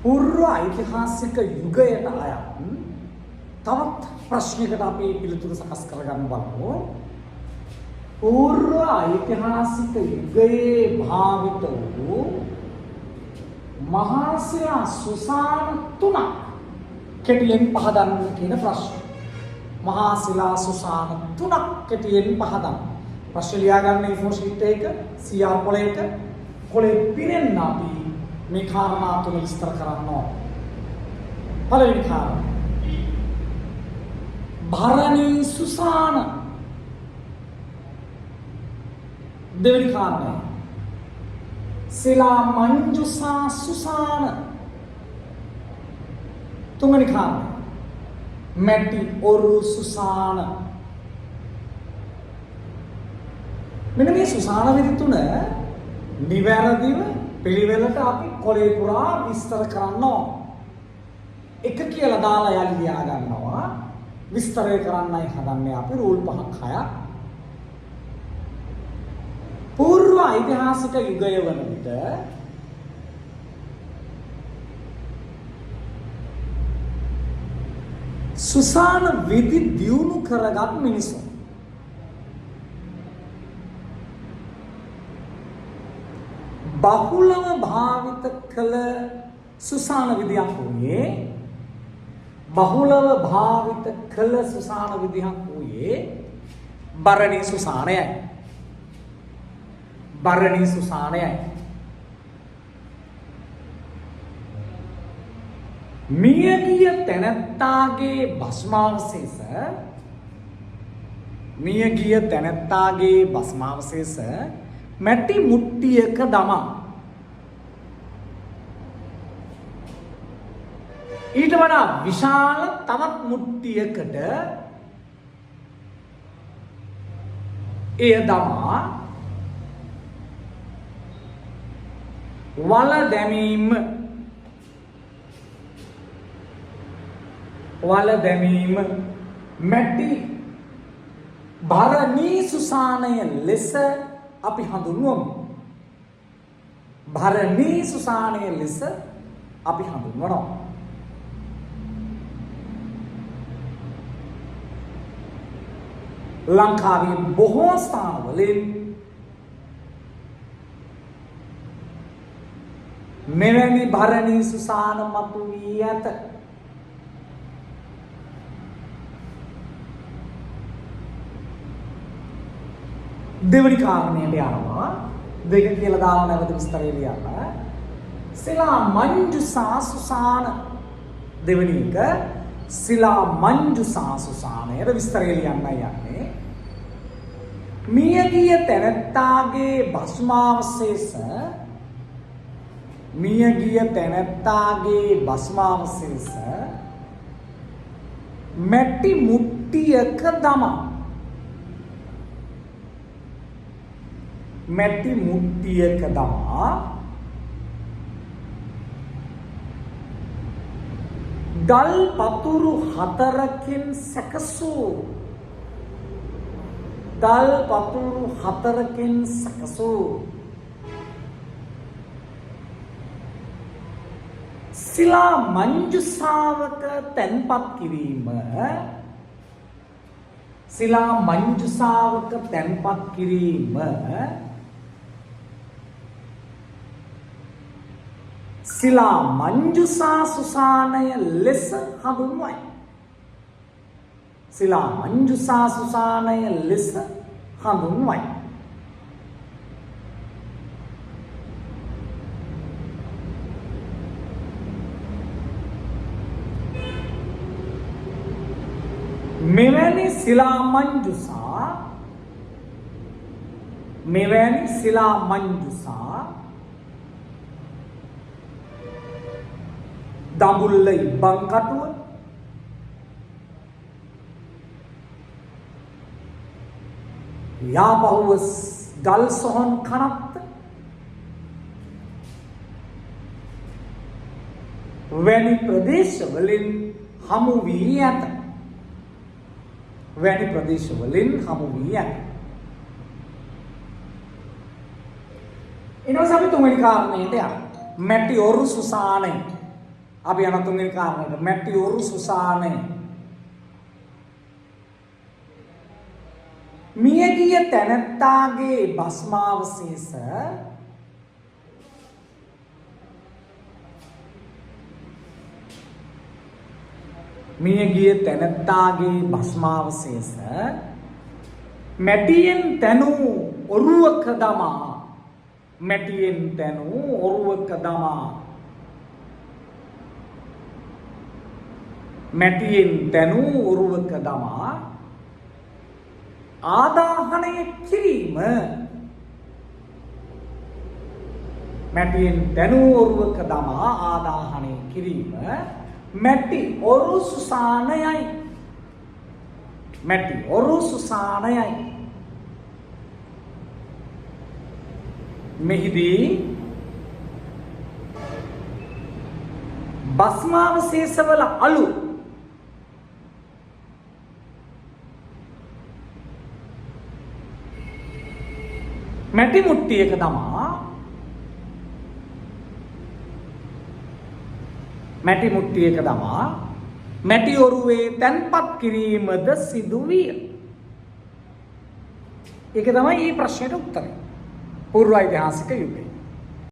පූර්ව ඓතිහාසික යුගයට අයත් තවත් ප්‍රශ්නයකට අපි පිළිතුරු සකස් කරගන්න බලමු. පූර්ව ඓතිහාසික යුගයේ භාවිත වූ මහා ශිලා සුසාන තුනක් කෙටියෙන් පහදන්න කියන ප්‍රශ්න. මහා ශිලා සුසාන තුනක් කෙටියෙන් පහදන්න. ප්‍රශ්න ලියා ගන්න A4 sheet එක CR පොලේක කොලේ පිරෙන්න අපි මේ කාරණා තුන විස්තර කරන්න ඕන. පළවෙනි කාරණා භරණී සුසාන. දෙවෙනි කාරණා ශිලා මංජුසා සුසාන. තුන්වෙනි කාරණා මැටි ඔරු සුසාන. මෙන්න මේ සුසාන විදි තුන නිවැරදිව පිළිවෙලට අපි කොලේ පුරා විස්තර කරන්න ඕන. එක කියලා දාලා යලි ලියා ගන්නවා. විස්තරය කරන්නයි හදන්නේ අපි රූල් 5ක් 6ක්. පූර්ව ඓතිහාසික යුගය වන විට සුසාන විදි දියුණු කරගත් මිනිසුන් බහුලව භාවිත කළ සුසාන විදියක් වූයේ භරණී සුසානයයි. භරණී සුසානයයි. මියගිය තැනැත්තාගේ භස්මාවශේෂ මැටි මුට්ටියක දමා ඊට වඩා විශාල තවත් මුට්ටියකට එය දමා වල දැමීම මැටි භරණී සුසානය ලෙස අපි හඳුන්වමු. භරණී සුසානය ලෙස අපි හඳුන්වනවා. ලංකාවේ බොහෝ ස්ථානවලින් මෙවැනි භරණී සුසාන මතුවී ඇත. දෙවනි කාරණයට යනවා. දෙක කියලා දාලා නැවත විස්තරය ලියන්න. ශිලා මංජුසා සුසාන. දෙවනි එක ශිලා මංජුසා සුසානයට විස්තරය ලියන්නයි යන්නේ. මියගිය තැනැත්තාගේ භස්මාවශේෂ මැටි මුට්ටියක දමා ගල් පතුරු 4කින් සැකසූ ශිලා මංජුසාවක තැන්පත් කිරීම ශිලා මංජුසා සුසානය ලෙස හඳුන්වයි. මෙවැනි ශිලා මංජුසා දඹුල්ල ඉබ්බන්කටුව යාපහුව ගල් සොහොන් කනත්ත වැනි ප්‍රදේශවලින් හමු වී ඇත. ඊට පස්සේ අපි තුන්වෙනි කාරණේට යනවා. මැටි ඔරු සුසානය. අපි යන තුන්වෙනි කාරණයට මැටි ඔරු සුසානය. මියගිය තැනැත්තාගේ භස්මාවශේෂ මියගිය තැනැත්තාගේ භස්මාවශේෂ මැටියෙන් තැනූ ඔරුවක දමා මැටියෙන් තැනූ ඔරුවක දමා මැටියෙන් තැනූ ඔරුවක දමා ආදාහනය කිරීම මැටියෙන් තැනූ ඔරුවක දමා ආදාහනය කිරීම මැටි ඔරු සුසානයයි. මැටි ඔරු සුසානයයි. මෙහිදී භස්මාවශේෂවල අලු මැටි මුට්ටියක දමා මැටි මුට්ටියක දමා මැටි ඔරුවේ තැන්පත් කිරීමද සිදු විය. ඒක තමයි මේ ප්‍රශ්නෙට උත්තරය. පූර්ව ඓතිහාසික යුගයේ